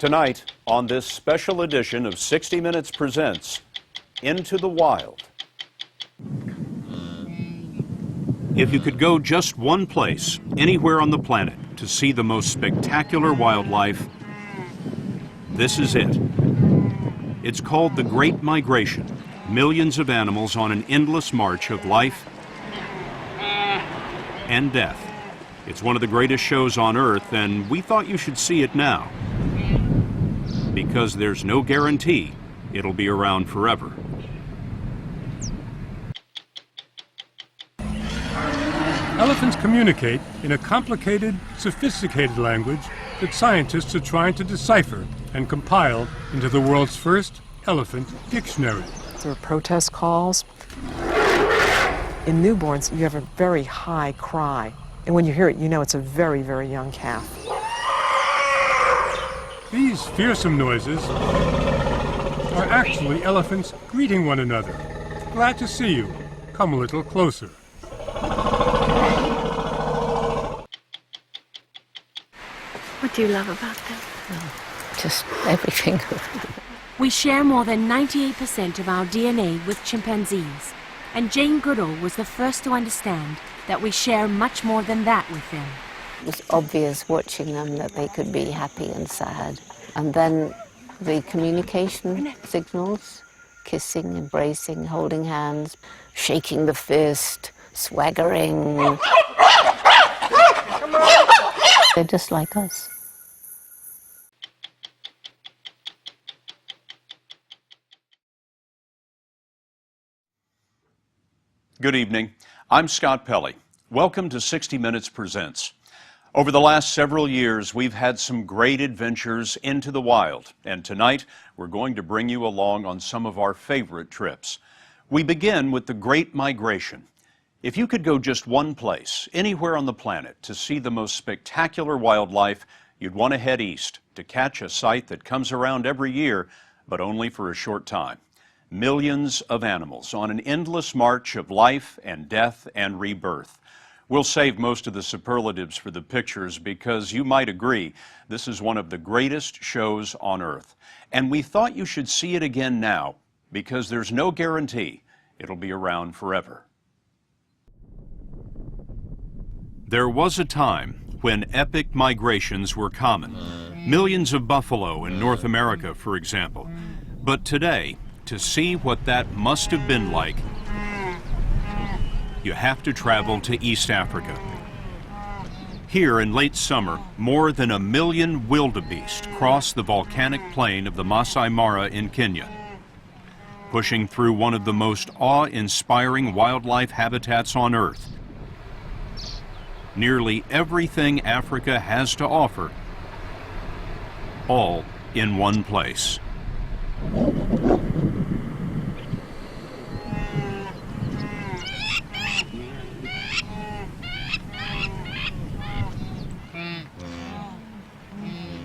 Tonight, on this special edition of 60 Minutes Presents Into the Wild. If you could go just one place, anywhere on the planet, to see the most spectacular wildlife, this is it. It's called the Great Migration. Millions of animals on an endless march of life and death. It's one of the greatest shows on Earth, and we thought you should see it now, because there's no guarantee it'll be around forever. Elephants communicate in a complicated, sophisticated language that scientists are trying to decipher and compile into the world's first elephant dictionary. There are protest calls. In newborns, you have a very high cry. And when you hear it, you know it's a very, very young calf. These fearsome noises are actually elephants greeting one another. Glad to see you. Come a little closer. What do you love about them? Just everything. We share more than 98% of our DNA with chimpanzees, and Jane Goodall was the first to understand that we share much more than that with them. It was obvious watching them that they could be happy and sad. And then the communication signals, kissing, embracing, holding hands, shaking the fist, swaggering. They're just like us. Good evening. I'm Scott Pelley. Welcome to 60 Minutes Presents. Over the last several years, we've had some great adventures into the wild, and tonight we're going to bring you along on some of our favorite trips. We begin with the Great Migration. If you could go just one place, anywhere on the planet, to see the most spectacular wildlife, you'd want to head east to catch a sight that comes around every year, but only for a short time. Millions of animals on an endless march of life and death and rebirth. We'll save most of the superlatives for the pictures because you might agree this is one of the greatest shows on Earth. And we thought you should see it again now because there's no guarantee it'll be around forever. There was a time when epic migrations were common. Millions of buffalo in North America, for example. But today, to see what that must have been like, you have to travel to East Africa. Here in late summer, more than 1 million wildebeest cross the volcanic plain of the Masai Mara in Kenya, pushing through one of the most awe-inspiring wildlife habitats on Earth. Nearly everything Africa has to offer, all in one place.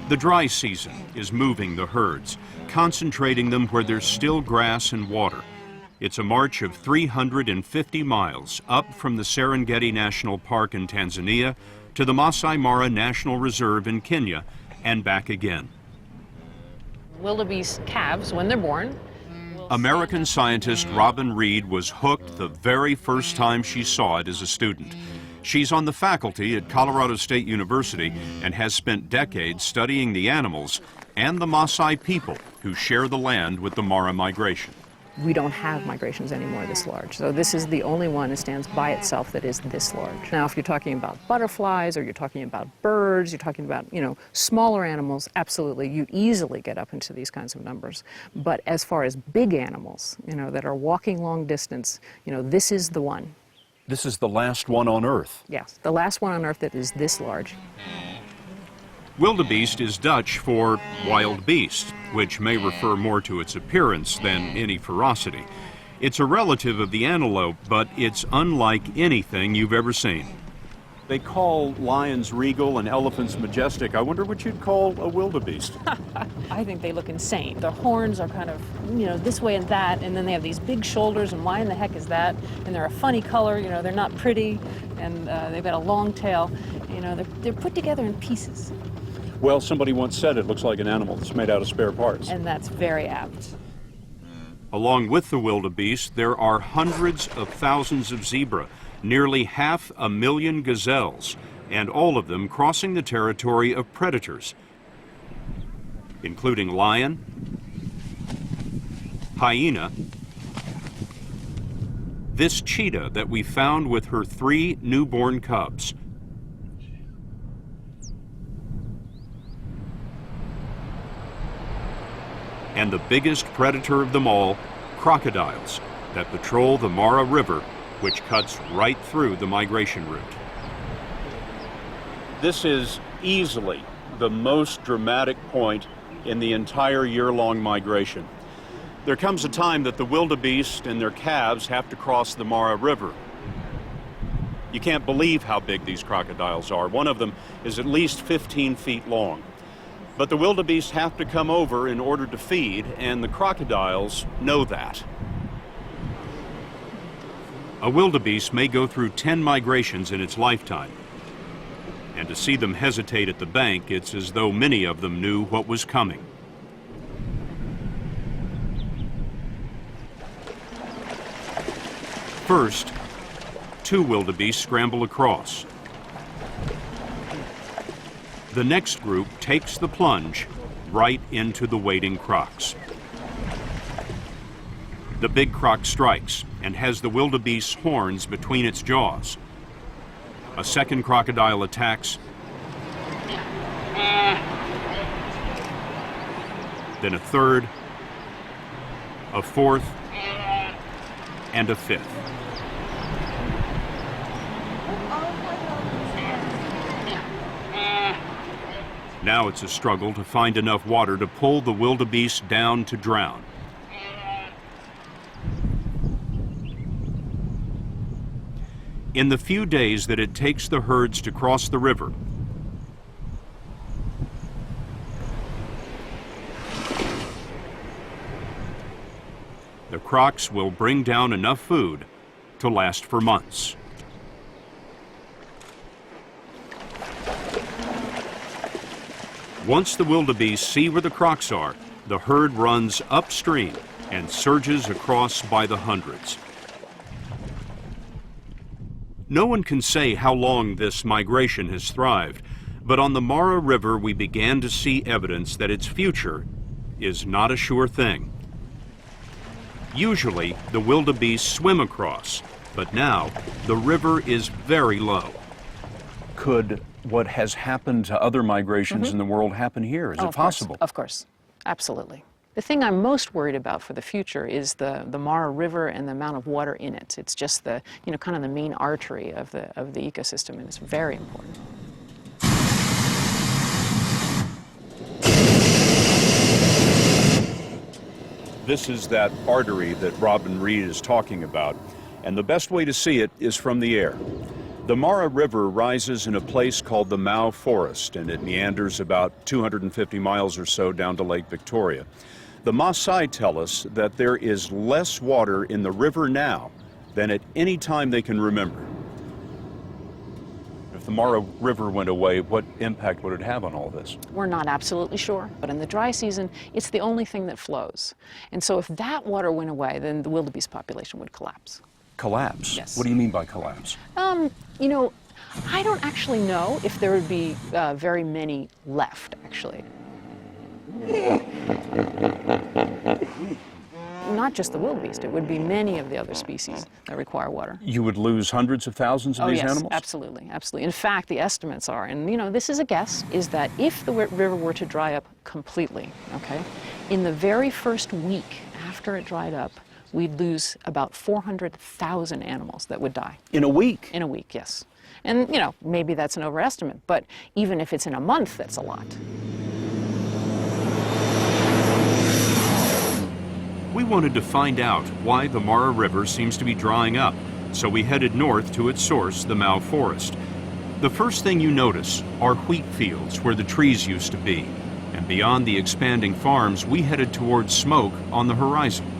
The dry season is moving the herds, concentrating them where there's still grass and water. It's a march of 350 miles up from the Serengeti National Park in Tanzania to the Masai Mara National Reserve in Kenya and back again. Wildebeest calves, when they're born. American scientist Robin Reed was hooked the very first time she saw it as a student. She's on the faculty at Colorado State University and has spent decades studying the animals and the Maasai people who share the land with the Mara migration. We don't have migrations anymore this large. So this is the only one that stands by itself that is this large. Now, if you're talking about butterflies or you're talking about birds, you're talking about, smaller animals, absolutely, you easily get up into these kinds of numbers. But as far as big animals, that are walking long distance, this is the one. This is the last one on Earth. Yes, the last one on Earth that is this large. Wildebeest is Dutch for wild beast, which may refer more to its appearance than any ferocity. It's a relative of the antelope, but it's unlike anything you've ever seen. They call lions regal and elephants majestic. I wonder what you'd call a wildebeest. I think they look insane. Their horns are kind of, this way and that, and then they have these big shoulders, and why in the heck is that? And they're a funny color, they're not pretty, and they've got a long tail. They're put together in pieces. Well, somebody once said it looks like an animal that's made out of spare parts. And that's very apt. Along with the wildebeest, there are hundreds of thousands of zebra, nearly 500,000 gazelles, and all of them crossing the territory of predators, including lion, hyena, this cheetah that we found with her 3 newborn cubs, and the biggest predator of them all, crocodiles that patrol the Mara River, which cuts right through the migration route. This is easily the most dramatic point in the entire year-long migration. There comes a time that the wildebeest and their calves have to cross the Mara River. You can't believe how big these crocodiles are. One of them is at least 15 feet long. But the wildebeest have to come over in order to feed, and the crocodiles know that. A wildebeest may go through 10 migrations in its lifetime. And to see them hesitate at the bank, it's as though many of them knew what was coming. First, 2 wildebeest scramble across. The next group takes the plunge right into the waiting crocs. The big croc strikes and has the wildebeest's horns between its jaws. A second crocodile attacks, then a third, a fourth, and a fifth. Now it's a struggle to find enough water to pull the wildebeest down to drown. In the few days that it takes the herds to cross the river, the crocs will bring down enough food to last for months. Once the wildebeest see where the crocs are, the herd runs upstream and surges across by the hundreds. No one can say how long this migration has thrived, but on the Mara River we began to see evidence that its future is not a sure thing. Usually the wildebeest swim across, but now the river is very low. Could what has happened to other migrations in the world happen here? Is it possible? Of course, absolutely. The thing I'm most worried about for the future is the Mara River and the amount of water in it. It's just the, kind of the main artery of the ecosystem, and it's very important. This is that artery that Robin Reed is talking about, and the best way to see it is from the air. The Mara River rises in a place called the Mau Forest, and it meanders about 250 miles or so down to Lake Victoria. The Maasai tell us that there is less water in the river now than at any time they can remember. If the Mara River went away, what impact would it have on all this? We're not absolutely sure, but in the dry season, it's the only thing that flows. And so if that water went away, then the wildebeest population would collapse. Collapse? Yes. What do you mean by collapse? I don't actually know if there would be very many left, actually. Not just the wildebeest, it would be many of the other species that require water. You would lose hundreds of thousands of these animals? Absolutely, absolutely. In fact, the estimates are, and this is a guess, is that if the river were to dry up completely, okay, in the very first week after it dried up, we'd lose about 400,000 animals that would die. In a week? In a week, yes. And, maybe that's an overestimate, but even if it's in a month, that's a lot. We wanted to find out why the Mara River seems to be drying up, so we headed north to its source, the Mau Forest. The first thing you notice are wheat fields where the trees used to be, and beyond the expanding farms, we headed towards smoke on the horizon.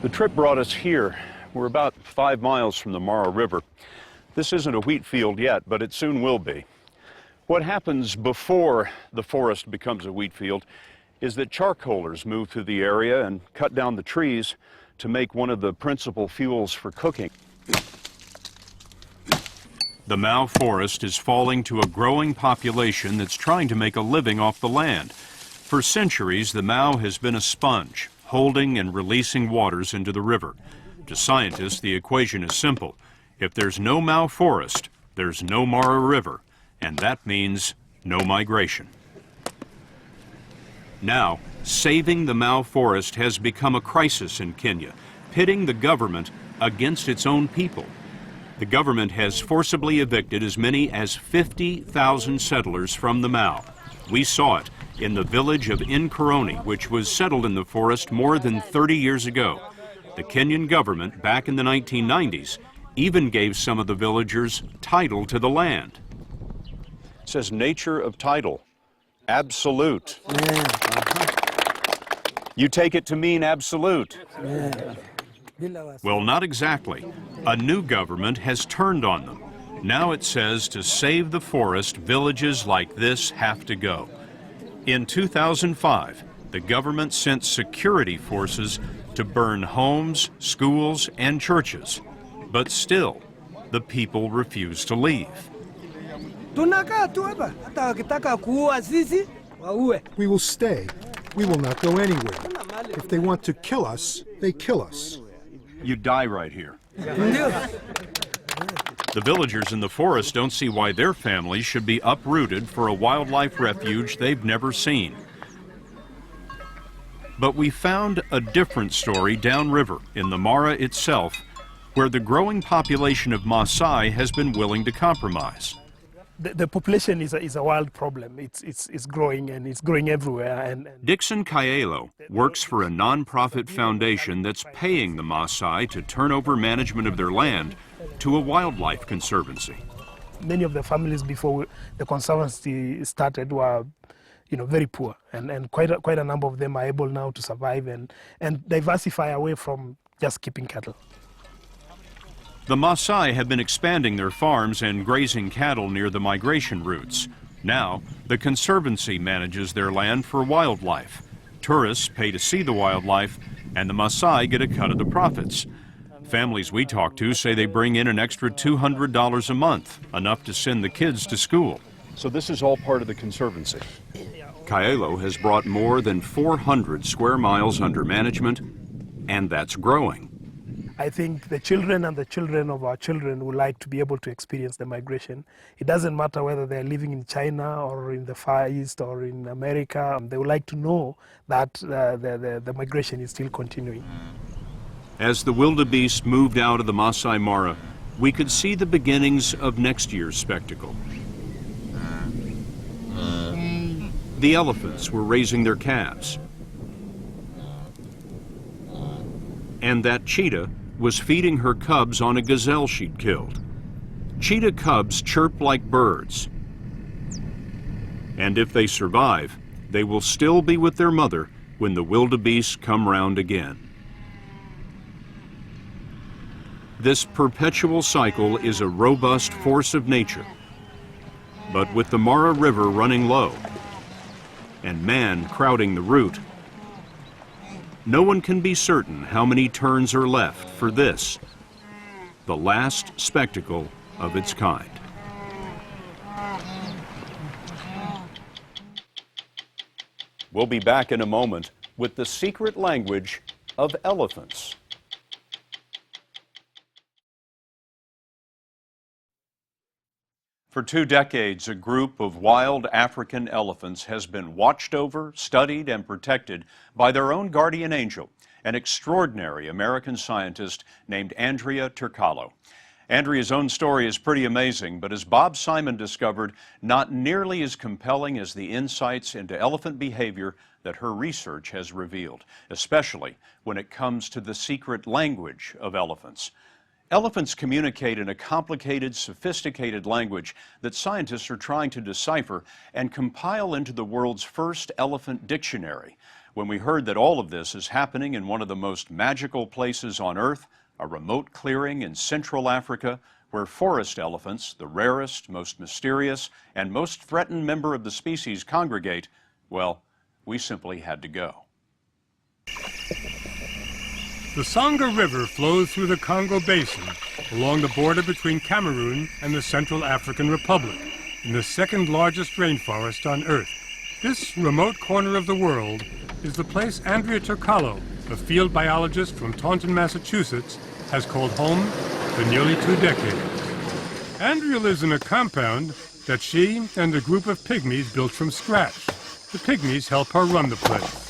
The trip brought us here. We're about 5 miles from the Mara River. This isn't a wheat field yet, but it soon will be. What happens before the forest becomes a wheat field is that charcoalers move through the area and cut down the trees to make one of the principal fuels for cooking. The Mau forest is falling to a growing population that's trying to make a living off the land. For centuries, the Mau has been a sponge, holding and releasing waters into the river. To scientists, the equation is simple. If there's no Mau forest, there's no Mara River, and that means no migration. Now, saving the Mau forest has become a crisis in Kenya, pitting the government against its own people. The government has forcibly evicted as many as 50,000 settlers from the Mau. We saw it in the village of Nkoroni, which was settled in the forest more than 30 years ago. The Kenyan government, back in the 1990s, even gave some of the villagers title to the land. It says nature of title, absolute. You take it to mean absolute. Well, not exactly. A new government has turned on them. Now it says to save the forest, villages like this have to go. In 2005, the government sent security forces to burn homes, schools, and churches. But still, the people refuse to leave. We will stay. We will not go anywhere. If they want to kill us, they kill us. You die right here. The villagers in the forest don't see why their families should be uprooted for a wildlife refuge they've never seen. But we found a different story downriver in the Mara itself, where the growing population of Maasai has been willing to compromise. The population is a wild problem. It's growing, and it's growing everywhere. And Dixon Kaelo works for a non-profit foundation that's paying the Maasai to turn over management of their land to a wildlife conservancy. Many of the families before the conservancy started were, very poor, and quite a number of them are able now to survive and diversify away from just keeping cattle. The Maasai have been expanding their farms and grazing cattle near the migration routes. Now, the Conservancy manages their land for wildlife. Tourists pay to see the wildlife, and the Maasai get a cut of the profits. Families we talk to say they bring in an extra $200 a month, enough to send the kids to school. So this is all part of the Conservancy. Kaelo has brought more than 400 square miles under management, and that's growing. I think the children and the children of our children would like to be able to experience the migration. It doesn't matter whether they're living in China or in the Far East or in America. They would like to know that the migration is still continuing. As the wildebeest moved out of the Masai Mara, we could see the beginnings of next year's spectacle. The elephants were raising their calves. And that cheetah was feeding her cubs on a gazelle she'd killed. Cheetah cubs chirp like birds. And if they survive, they will still be with their mother when the wildebeest come round again. This perpetual cycle is a robust force of nature. But with the Mara River running low and man crowding the route, no one can be certain how many turns are left for this, the last spectacle of its kind. We'll be back in a moment with the secret language of elephants. For 2 decades, a group of wild African elephants has been watched over, studied, and protected by their own guardian angel, an extraordinary American scientist named Andrea Turcalo. Andrea's own story is pretty amazing, but as Bob Simon discovered, not nearly as compelling as the insights into elephant behavior that her research has revealed, especially when it comes to the secret language of elephants. Elephants communicate in a complicated, sophisticated language that scientists are trying to decipher and compile into the world's first elephant dictionary. When we heard that all of this is happening in one of the most magical places on Earth, a remote clearing in Central Africa, where forest elephants, the rarest, most mysterious, and most threatened member of the species, congregate, well, we simply had to go. The Songa River flows through the Congo Basin along the border between Cameroon and the Central African Republic in the second largest rainforest on Earth. This remote corner of the world is the place Andrea Turcalo, a field biologist from Taunton, Massachusetts, has called home for nearly 2 decades. Andrea lives in a compound that she and a group of pygmies built from scratch. The pygmies help her run the place.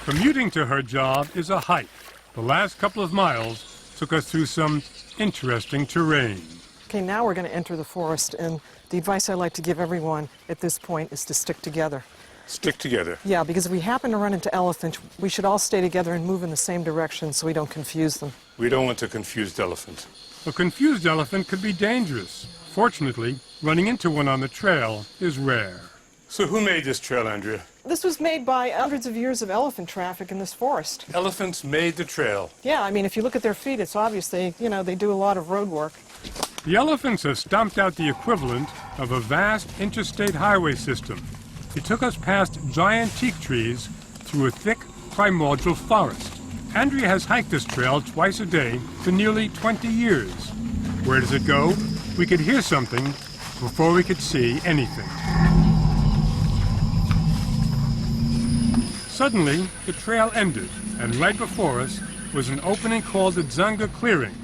Commuting to her job is a hike. The last couple of miles took us through some interesting terrain. Okay, now we're going to enter the forest, and the advice I like to give everyone at this point is to stick together. Stick together. Yeah, because if we happen to run into elephants, we should all stay together and move in the same direction so we don't confuse them. We don't want a confused elephant. A confused elephant could be dangerous. Fortunately, running into one on the trail is rare. So who made this trail, Andrea? This was made by hundreds of years of elephant traffic in this forest. Elephants made the trail. Yeah, I mean, if you look at their feet, it's obvious they do a lot of road work. The elephants have stomped out the equivalent of a vast interstate highway system. It took us past giant teak trees through a thick primordial forest. Andrea has hiked this trail twice a day for nearly 20 years. Where does it go? We could hear something before we could see anything. Suddenly, the trail ended, and right before us was an opening called the Dzanga Clearing,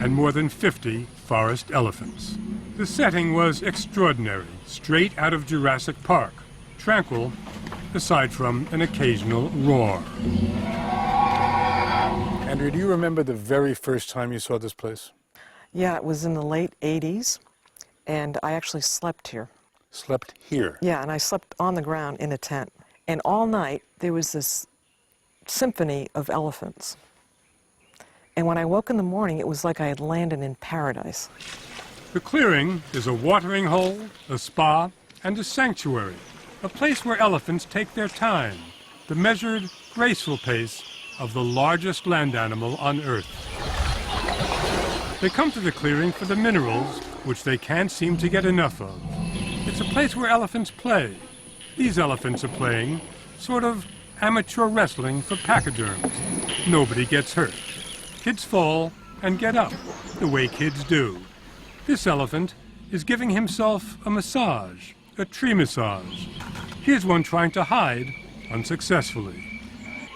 and more than 50 forest elephants. The setting was extraordinary, straight out of Jurassic Park, tranquil, aside from an occasional roar. Andrea, do you remember the very first time you saw this place? Yeah, it was in the late 80s, and I actually slept here. Slept here? Yeah, and I slept on the ground in a tent. And all night, there was this symphony of elephants. And when I woke in the morning, it was like I had landed in paradise. The clearing is a watering hole, a spa, and a sanctuary, a place where elephants take their time, the measured, graceful pace of the largest land animal on Earth. They come to the clearing for the minerals, which they can't seem to get enough of. It's a place where elephants play. These elephants are playing sort of amateur wrestling for pachyderms. Nobody gets hurt. Kids fall and get up, the way kids do. This elephant is giving himself a massage, a tree massage. Here's one trying to hide unsuccessfully.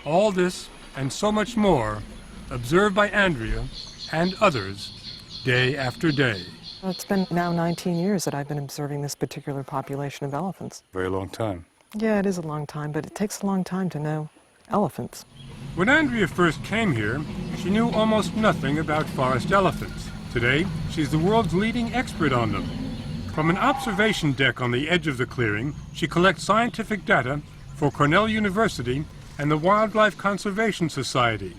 All this and so much more observed by Andrea and others day after day. It's been now 19 years that I've been observing this particular population of elephants. Very long time. Yeah, it is a long time, but it takes a long time to know elephants. When Andrea first came here, she knew almost nothing about forest elephants. Today, she's the world's leading expert on them. From an observation deck on the edge of the clearing, she collects scientific data for Cornell University and the Wildlife Conservation Society.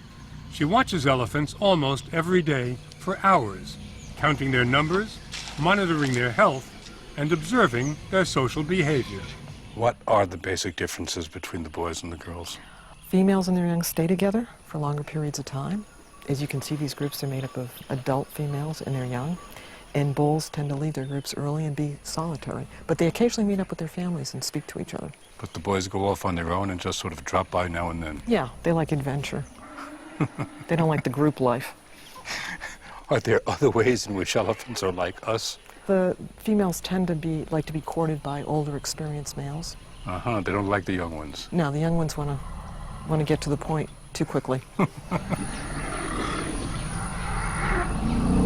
She watches elephants almost every day for hours, counting their numbers, monitoring their health, and observing their social behavior. What are the basic differences between the boys and the girls? Females and their young stay together for longer periods of time. As you can see, these groups are made up of adult females and their young. And bulls tend to leave their groups early and be solitary. But they occasionally meet up with their families and speak to each other. But the boys go off on their own and just sort of drop by now and then? Yeah, they like adventure. They don't like the group life. Are there other ways in which elephants are like us? The females tend to like to be courted by older, experienced males. Uh-huh, they don't like the young ones. No, the young ones want to get to the point too quickly.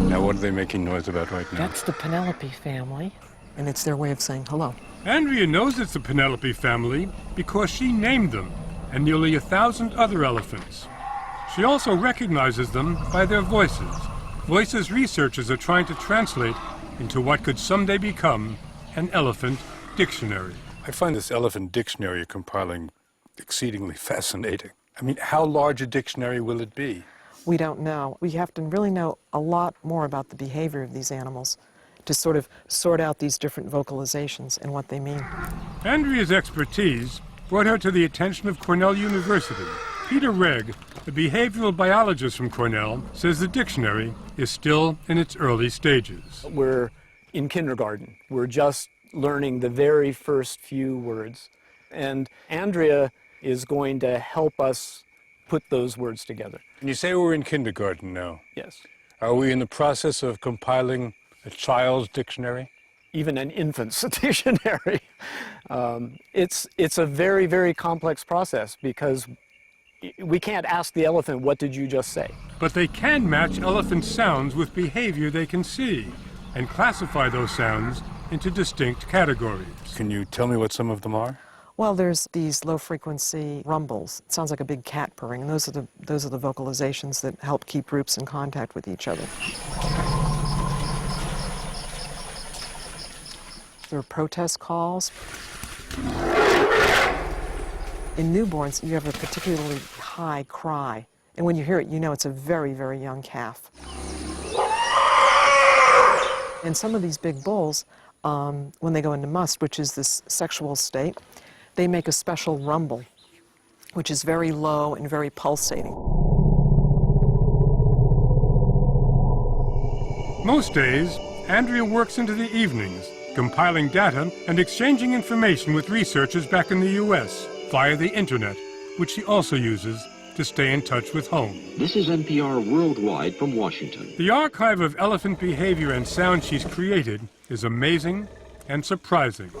Now, what are they making noise about right now? That's the Penelope family, and it's their way of saying hello. Andrea knows it's the Penelope family because she named them, and nearly 1,000 other elephants. She also recognizes them by their voices. Voices researchers are trying to translate into what could someday become an elephant dictionary. I find this elephant dictionary you're compiling exceedingly fascinating. I mean, how large a dictionary will it be? We don't know. We have to really know a lot more about the behavior of these animals to sort of sort out these different vocalizations and what they mean. Andrea's expertise brought her to the attention of Cornell University, Peter Regg, a behavioral biologist from Cornell, says the dictionary is still in its early stages. We're in kindergarten. We're just learning the very first few words. And Andrea is going to help us put those words together. And you say we're in kindergarten now. Yes. Are we in the process of compiling a child's dictionary? Even an infant's dictionary. It's a very, very complex process because we can't ask the elephant, what did you just say? But they can match elephant sounds with behavior they can see and classify those sounds into distinct categories. Can you tell me what some of them are? Well, there's these low-frequency rumbles. It sounds like a big cat purring, and those are the vocalizations that help keep groups in contact with each other. There are protest calls. In newborns, you have a particularly high cry, and when you hear it, you know it's a very, very young calf. And some of these big bulls, when they go into must, which is this sexual state, they make a special rumble, which is very low and very pulsating. Most days, Andrea works into the evenings, compiling data and exchanging information with researchers back in the U.S. via the internet, which she also uses to stay in touch with home. This is NPR Worldwide from Washington. The archive of elephant behavior and sound she's created is amazing and surprising.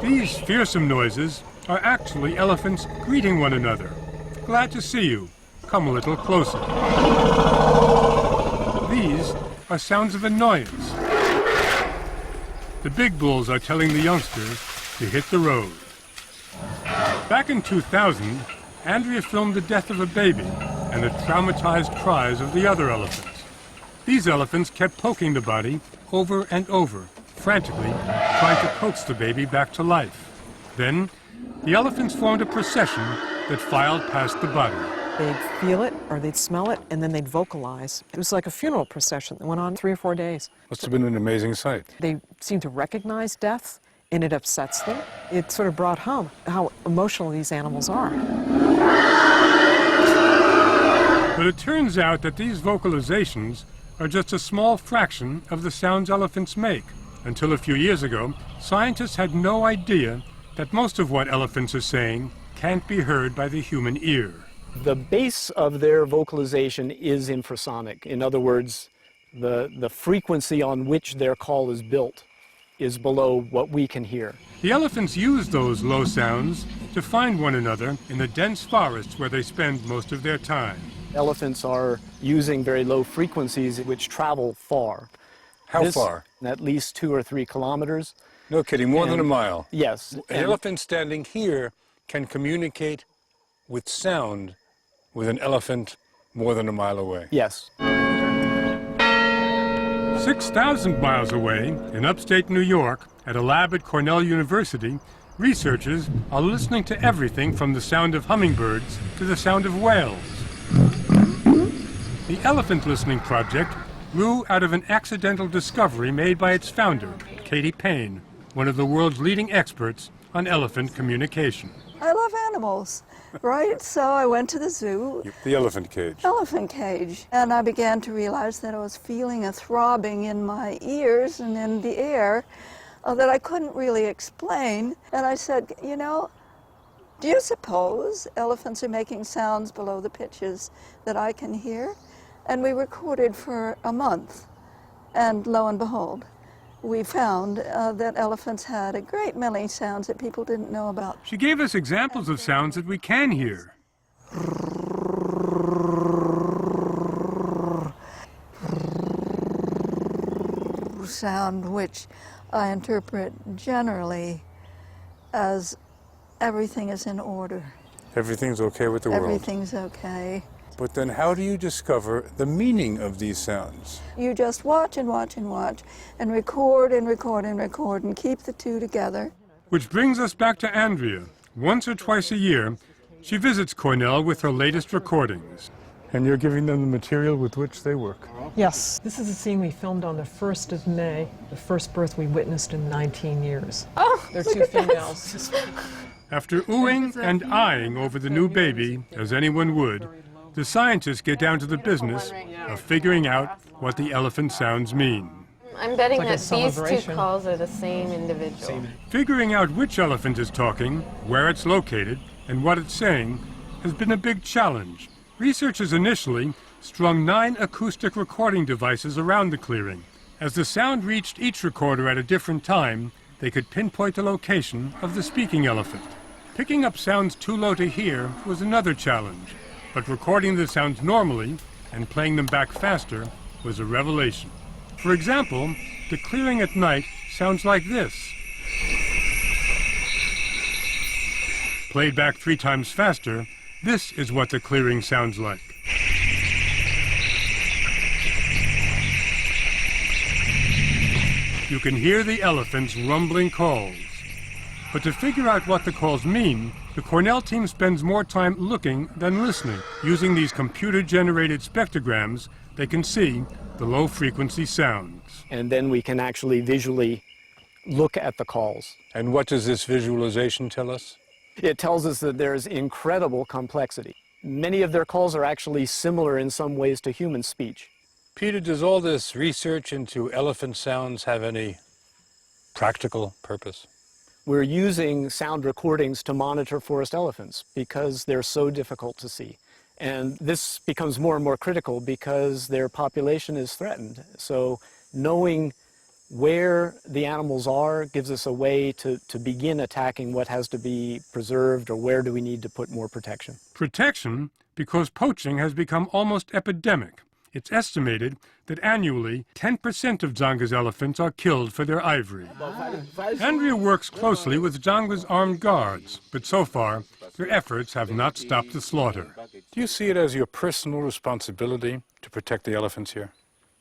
These fearsome noises are actually elephants greeting one another. Glad to see you. Come a little closer. These are sounds of annoyance. The big bulls are telling the youngsters to hit the road. Back in 2000, Andrea filmed the death of a baby and the traumatized cries of the other elephants. These elephants kept poking the body over and over, frantically trying to coax the baby back to life. Then, the elephants formed a procession that filed past the body. They'd feel it, or they'd smell it, and then they'd vocalize. It was like a funeral procession that went on 3 or 4 days. Must have been an amazing sight. They seem to recognize death, and it upsets them. It sort of brought home how emotional these animals are. But it turns out that these vocalizations are just a small fraction of the sounds elephants make. Until a few years ago, scientists had no idea that most of what elephants are saying can't be heard by the human ear. The base of their vocalization is infrasonic. In other words, the frequency on which their call is built is below what we can hear. The elephants use those low sounds to find one another in the dense forests where they spend most of their time. Elephants are using very low frequencies which travel far. How far? At least 2 or 3 kilometers. No kidding, more than a mile. Yes. An elephant standing here can communicate with sound with an elephant more than a mile away. Yes. 6,000 miles away, in upstate New York, at a lab at Cornell University, researchers are listening to everything from the sound of hummingbirds to the sound of whales. The Elephant Listening Project grew out of an accidental discovery made by its founder, Katie Payne, one of the world's leading experts on elephant communication. I love animals, right? So I went to the zoo. The elephant cage. Elephant cage. And I began to realize that I was feeling a throbbing in my ears and in the air that I couldn't really explain. And I said, you know, do you suppose elephants are making sounds below the pitches that I can hear? And we recorded for a month. And lo and behold, we found that elephants had a great many sounds that people didn't know about. She gave us examples of sounds that we can hear. Sound which I interpret generally as everything is in order. Everything's okay with the world. Everything's okay. But then how do you discover the meaning of these sounds? You just watch and watch and watch and record and record and record and keep the two together. Which brings us back to Andrea. Once or twice a year, she visits Cornell with her latest recordings. And you're giving them the material with which they work? Yes, this is a scene we filmed on the 1st of May, the first birth we witnessed in 19 years. Oh, they're 2 females. After oohing and eyeing over the new baby, as anyone would, the scientists get down to the business of figuring out what the elephant sounds mean. I'm betting It's like that a these two celebration. calls are the same individual. Figuring out which elephant is talking, where it's located, and what it's saying has been a big challenge. Researchers initially strung 9 acoustic recording devices around the clearing. As the sound reached each recorder at a different time, they could pinpoint the location of the speaking elephant. Picking up sounds too low to hear was another challenge, but recording the sounds normally and playing them back faster was a revelation. For example, the clearing at night sounds like this. Played back 3 times faster, this is what the clearing sounds like. You can hear the elephant's rumbling calls. But to figure out what the calls mean, the Cornell team spends more time looking than listening. Using these computer-generated spectrograms, they can see the low-frequency sounds. And then we can actually visually look at the calls. And what does this visualization tell us? It tells us that there's incredible complexity. Many of their calls are actually similar in some ways to human speech. Peter, does all this research into elephant sounds have any practical purpose? We're using sound recordings to monitor forest elephants because they're so difficult to see. And this becomes more and more critical because their population is threatened. So knowing where the animals are gives us a way to begin attacking what has to be preserved or where do we need to put more protection. Protection because poaching has become almost epidemic. It's estimated that annually 10% of Dzanga's elephants are killed for their ivory. Andrea works closely with Dzanga's armed guards, but so far their efforts have not stopped the slaughter. Do you see it as your personal responsibility to protect the elephants here?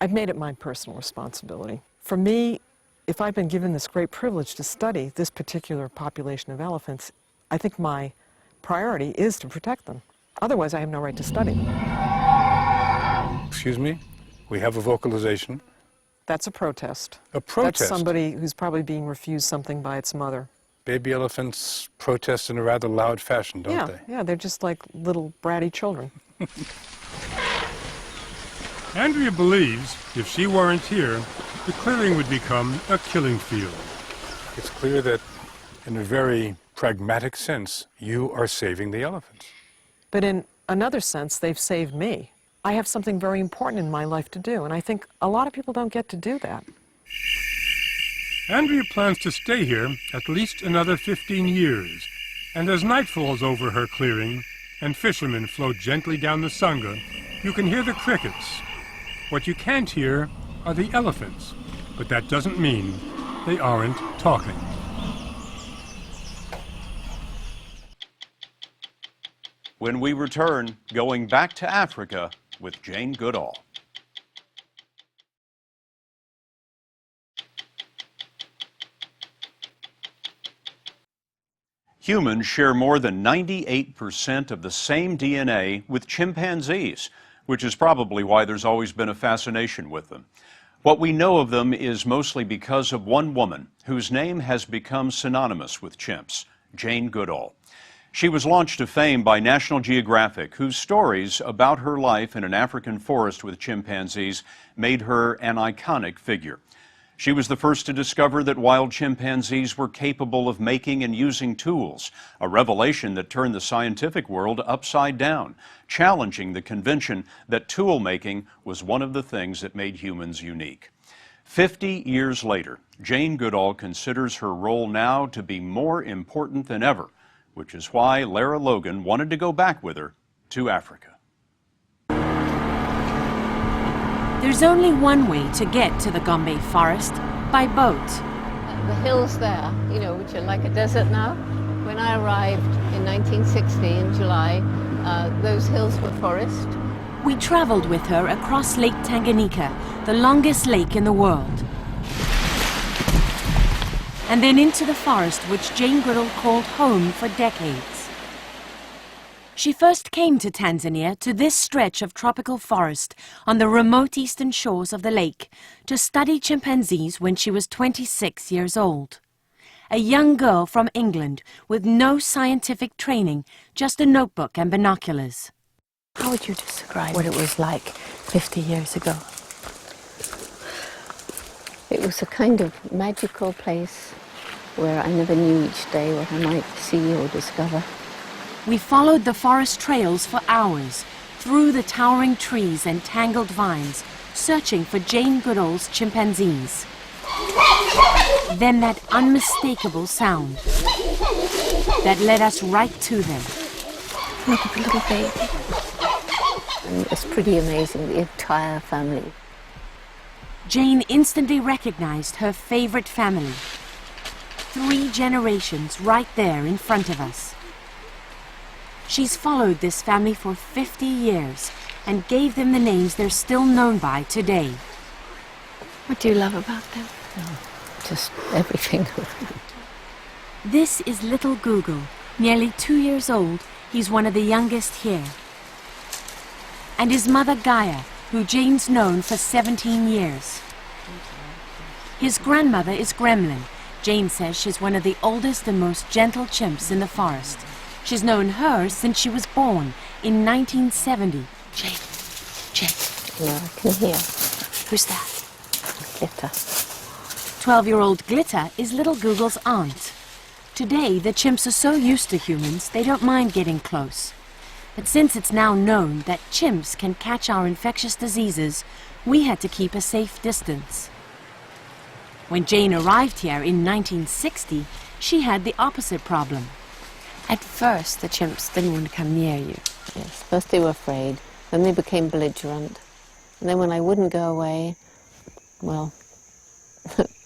I've made it my personal responsibility. For me, if I've been given this great privilege to study this particular population of elephants, I think my priority is to protect them. Otherwise, I have no right to study them. Excuse me? We have a vocalization. That's a protest. A protest? That's somebody who's probably being refused something by its mother. Baby elephants protest in a rather loud fashion, don't they? Yeah, they're just like little bratty children. Andrea believes if she weren't here, the clearing would become a killing field. It's clear that, in a very pragmatic sense, you are saving the elephants. But in another sense, they've saved me. I have something very important in my life to do, and I think a lot of people don't get to do that. Andrea plans to stay here at least another 15 years, and as night falls over her clearing and fishermen float gently down the Sangha, you can hear the crickets. What you can't hear are the elephants, but that doesn't mean they aren't talking. When we return, going back to Africa with Jane Goodall. Humans share more than 98% of the same DNA with chimpanzees, which is probably why there's always been a fascination with them. What we know of them is mostly because of one woman whose name has become synonymous with chimps, Jane Goodall. She was launched to fame by National Geographic, whose stories about her life in an African forest with chimpanzees made her an iconic figure. She was the first to discover that wild chimpanzees were capable of making and using tools, a revelation that turned the scientific world upside down, challenging the convention that tool making was one of the things that made humans unique. 50 years later, Jane Goodall considers her role now to be more important than ever, which is why Lara Logan wanted to go back with her to Africa. There's only one way to get to the Gombe forest, by boat. The hills there, which are like a desert now. When I arrived in 1960 in July, those hills were forest. We traveled with her across Lake Tanganyika, the longest lake in the world. And then into the forest which Jane Goodall called home for decades. She first came to Tanzania, to this stretch of tropical forest on the remote eastern shores of the lake, to study chimpanzees when she was 26 years old. a young girl from England with no scientific training, just a notebook and binoculars. How would you describe what it was like 50 years ago? It was a kind of magical place where I never knew each day what I might see or discover. We followed the forest trails for hours, through the towering trees and tangled vines, searching for Jane Goodall's chimpanzees. Then that unmistakable sound that led us right to them. Look at the little baby. And it's pretty amazing, the entire family. Jane instantly recognized her favorite family. 3 generations right there in front of us. She's followed this family for 50 years and gave them the names they're still known by today. What do you love about them? Oh, just everything. This is little Google, nearly 2 years old. He's one of the youngest here. And his mother Gaia, who Jane's known for 17 years. His grandmother is Gremlin. Jane says she's one of the oldest and most gentle chimps in the forest. She's known her since she was born in 1970. Jane. Yeah, I can hear. Who's that? Glitter. 12-year-old Glitter is little Google's aunt. Today, the chimps are so used to humans, they don't mind getting close. But since it's now known that chimps can catch our infectious diseases, we had to keep a safe distance. When Jane arrived here in 1960, she had the opposite problem. At first, the chimps didn't want to come near you. Yes, first they were afraid, then they became belligerent. And then when I wouldn't go away, well,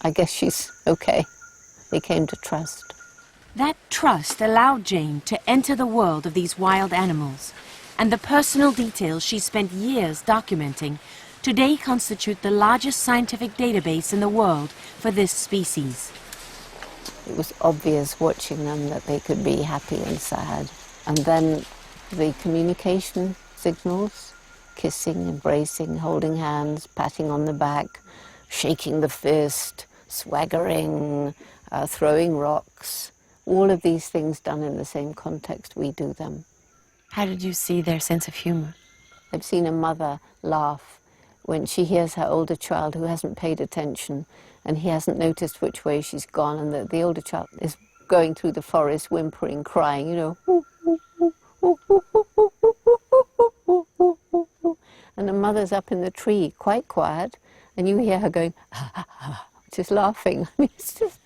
I guess she's okay. They came to trust. That trust allowed Jane to enter the world of these wild animals, and the personal details she spent years documenting today constitute the largest scientific database in the world for this species. It was obvious watching them that they could be happy and sad. And then the communication signals, kissing, embracing, holding hands, patting on the back, shaking the fist, swaggering, throwing rocks, all of these things done in the same context we do them. How did you see their sense of humor? I've seen a mother laugh when she hears her older child who hasn't paid attention and he hasn't noticed which way she's gone, and the older child is going through the forest whimpering, crying, you know. And the mother's up in the tree, quite quiet, and you hear her going, just laughing. I mean, it's just...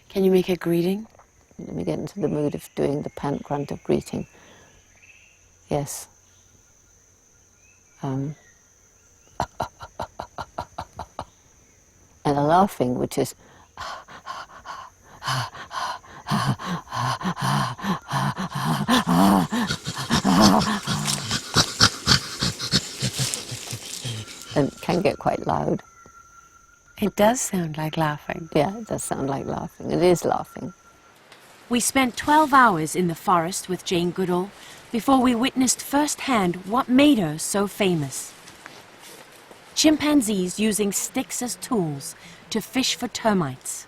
Can you make a greeting? Let me get into the mood of doing the pant grunt of greeting. Yes. And a laughing, which is... and can get quite loud. It does sound like laughing. Yeah, it does sound like laughing. It is laughing. We spent 12 hours in the forest with Jane Goodall before we witnessed firsthand what made her so famous. Chimpanzees using sticks as tools to fish for termites.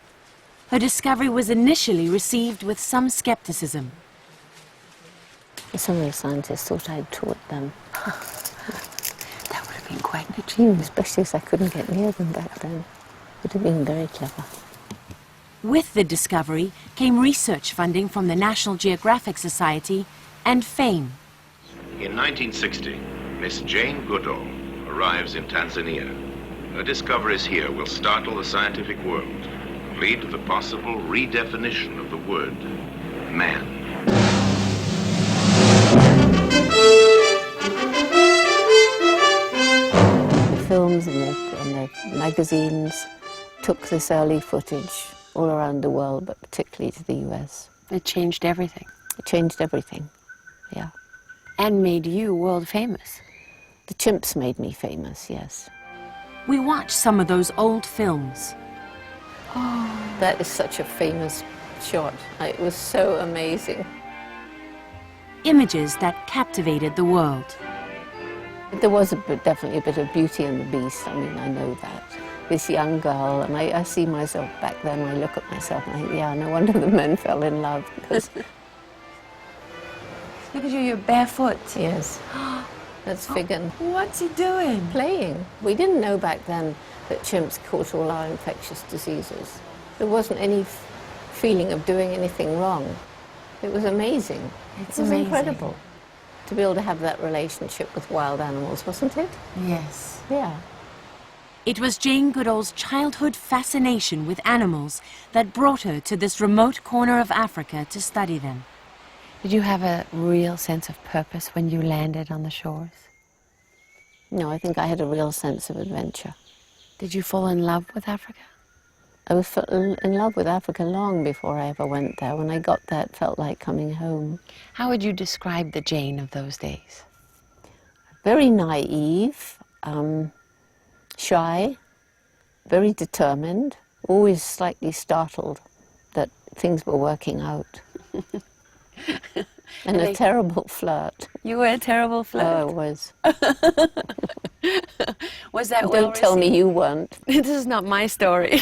Her discovery was initially received with some skepticism. Some of the scientists thought I'd taught them. That would have been quite a dream, especially as I couldn't get near them back then. Would have been very clever. With the discovery came research funding from the National Geographic Society and fame. In 1960, Miss Jane Goodall arrives in Tanzania. Her discoveries here will startle the scientific world, lead to the possible redefinition of the word man. The films and the magazines took this early footage all around the world, but particularly to the US. It changed everything. It changed everything, yeah. And made you world famous. The chimps made me famous, yes. We watched some of those old films. Oh, that is such a famous shot. It was so amazing. Images that captivated the world. There was definitely a bit of Beauty and the Beast. I mean, I know that. this young girl, and I see myself back then, I look at myself and I think, yeah, no wonder the men fell in love. Because Look at you, you're barefoot. yes, that's Figan. What's he doing? Playing. We didn't know back then that chimps caught all our infectious diseases. There wasn't any feeling of doing anything wrong. It was amazing. It was incredible to be able to have that relationship with wild animals, wasn't it? Yes. Yeah. It was Jane Goodall's childhood fascination with animals that brought her to this remote corner of Africa to study them. Did you have a real sense of purpose when you landed on the shores? No, I think I had a real sense of adventure. Did you fall in love with Africa? I was in love with Africa long before I ever went there. When I got there, it felt like coming home. How would you describe the Jane of those days? Very naive, shy, very determined, always slightly startled that things were working out. And a terrible flirt. You were a terrible flirt? Oh, I was. Was that Don't tell me you weren't. This is not my story.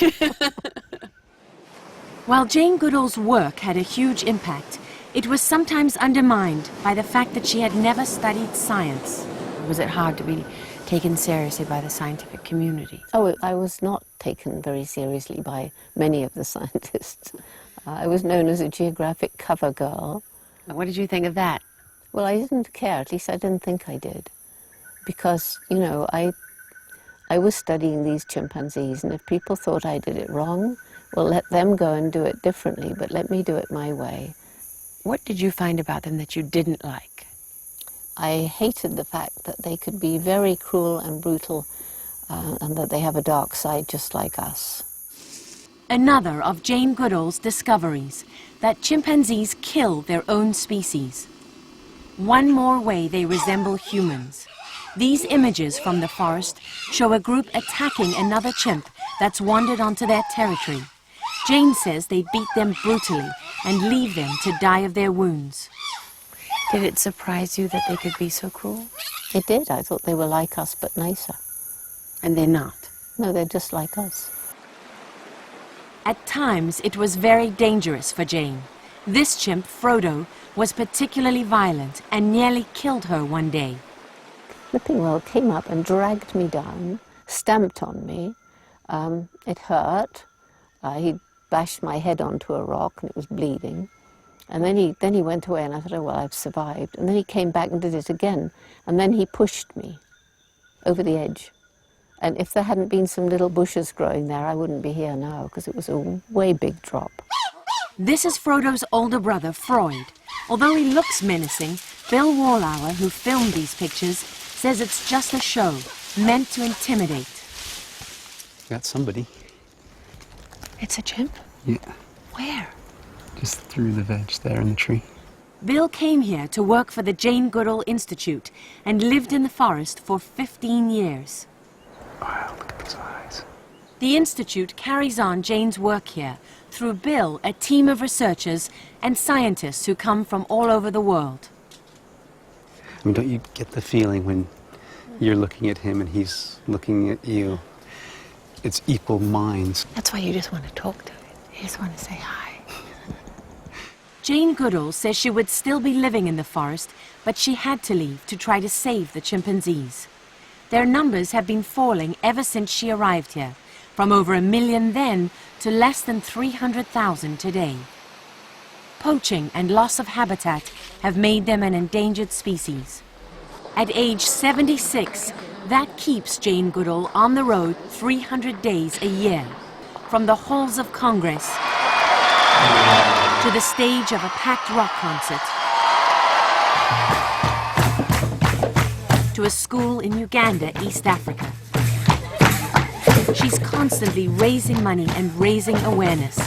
While Jane Goodall's work had a huge impact, it was sometimes undermined by the fact that she had never studied science. Was it hard to be taken seriously by the scientific community? Oh, I was not taken very seriously by many of the scientists. I was known as a geographic cover girl. What did you think of that? Well, I didn't care. At least I didn't think I did. Because, you know, I was studying these chimpanzees, and if people thought I did it wrong, well, let them go and do it differently, but let me do it my way. What did you find about them that you didn't like? I hated the fact that they could be very cruel and brutal, and that they have a dark side just like us. Another of Jane Goodall's discoveries, that chimpanzees kill their own species. One more way they resemble humans. These images from the forest show a group attacking another chimp that's wandered onto their territory. Jane says they beat them brutally and leave them to die of their wounds. Did it surprise you that they could be so cruel? It did. I thought they were like us, but nicer. And they're not? No, they're just like us. At times, it was very dangerous for Jane. This chimp, Frodo, was particularly violent and nearly killed her one day. Flipping Well came up and dragged me down, stamped on me. It hurt. He bashed my head onto a rock and it was bleeding. And then he went away and I thought, oh, well, I've survived. And then he came back and did it again. And then he pushed me over the edge. And if there hadn't been some little bushes growing there, I wouldn't be here now, because it was a way big drop. This is Frodo's older brother, Freud. Although he looks menacing, Bill Wallauer, who filmed these pictures, says it's just a show, meant to intimidate. Got somebody. It's a chimp? Yeah. Where? Just through the veg there in the tree. Bill came here to work for the Jane Goodall Institute and lived in the forest for 15 years. Wow, look at those eyes. The Institute carries on Jane's work here through Bill, a team of researchers and scientists who come from all over the world. I mean, don't you get the feeling when you're looking at him and he's looking at you? It's equal minds. That's why you just want to talk to it. You just want to say hi. Jane Goodall says she would still be living in the forest, but she had to leave to try to save the chimpanzees. Their numbers have been falling ever since she arrived here, from over 1 million then to less than 300,000 today. Poaching and loss of habitat have made them an endangered species. At age 76, that keeps Jane Goodall on the road 300 days a year, from the halls of Congress to the stage of a packed rock concert, to a school in Uganda, East Africa. She's constantly raising money and raising awareness.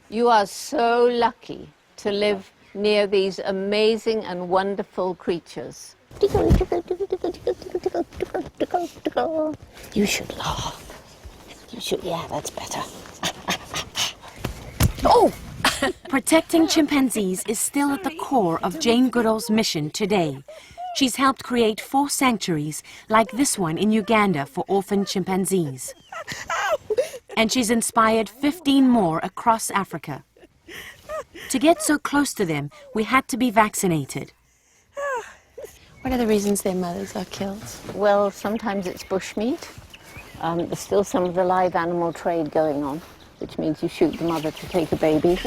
You are so lucky to live near these amazing and wonderful creatures. You should laugh. You should, yeah, that's better. Oh! Protecting chimpanzees is still at the core of Jane Goodall's mission today. She's helped create 4 sanctuaries like this one in Uganda for orphan chimpanzees. And she's inspired 15 more across Africa. To get so close to them, we had to be vaccinated. What are the reasons their mothers are killed? Well, sometimes it's bushmeat. There's still some of the live animal trade going on, which means you shoot the mother to take a baby.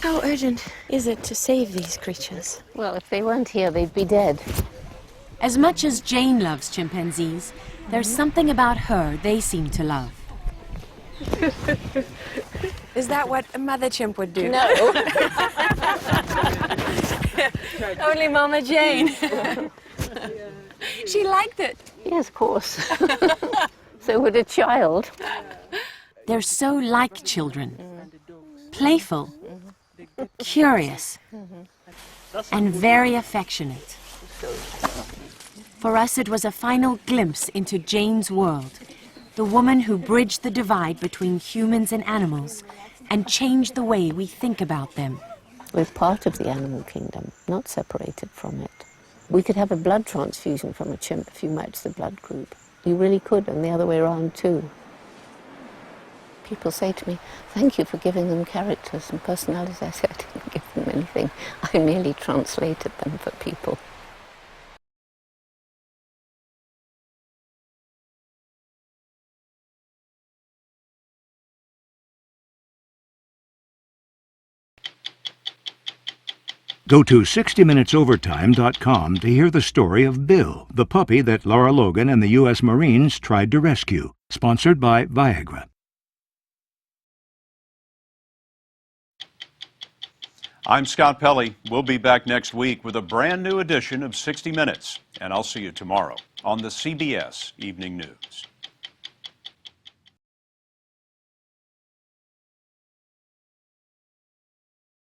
How urgent is it to save these creatures? Well, if they weren't here, they'd be dead. As much as Jane loves chimpanzees, there's something about her they seem to love. Is that what a mother chimp would do? No. Only Mama Jane. She liked it. Yes, of course. So would a child. They're so like children. Playful, curious, and very affectionate. For us, it was a final glimpse into Jane's world, the woman who bridged the divide between humans and animals and changed the way we think about them. We're part of the animal kingdom, not separated from it. We could have a blood transfusion from a chimp if you match the blood group. You really could, and the other way around too. People say to me, thank you for giving them characters and personalities. I said, I didn't give them anything. I merely translated them for people. Go to 60minutesovertime.com to hear the story of Bill, the puppy that Lara Logan and the U.S. Marines tried to rescue. Sponsored by Viagra. I'm Scott Pelley. We'll be back next week with a brand new edition of 60 Minutes, and I'll see you tomorrow on the CBS Evening News.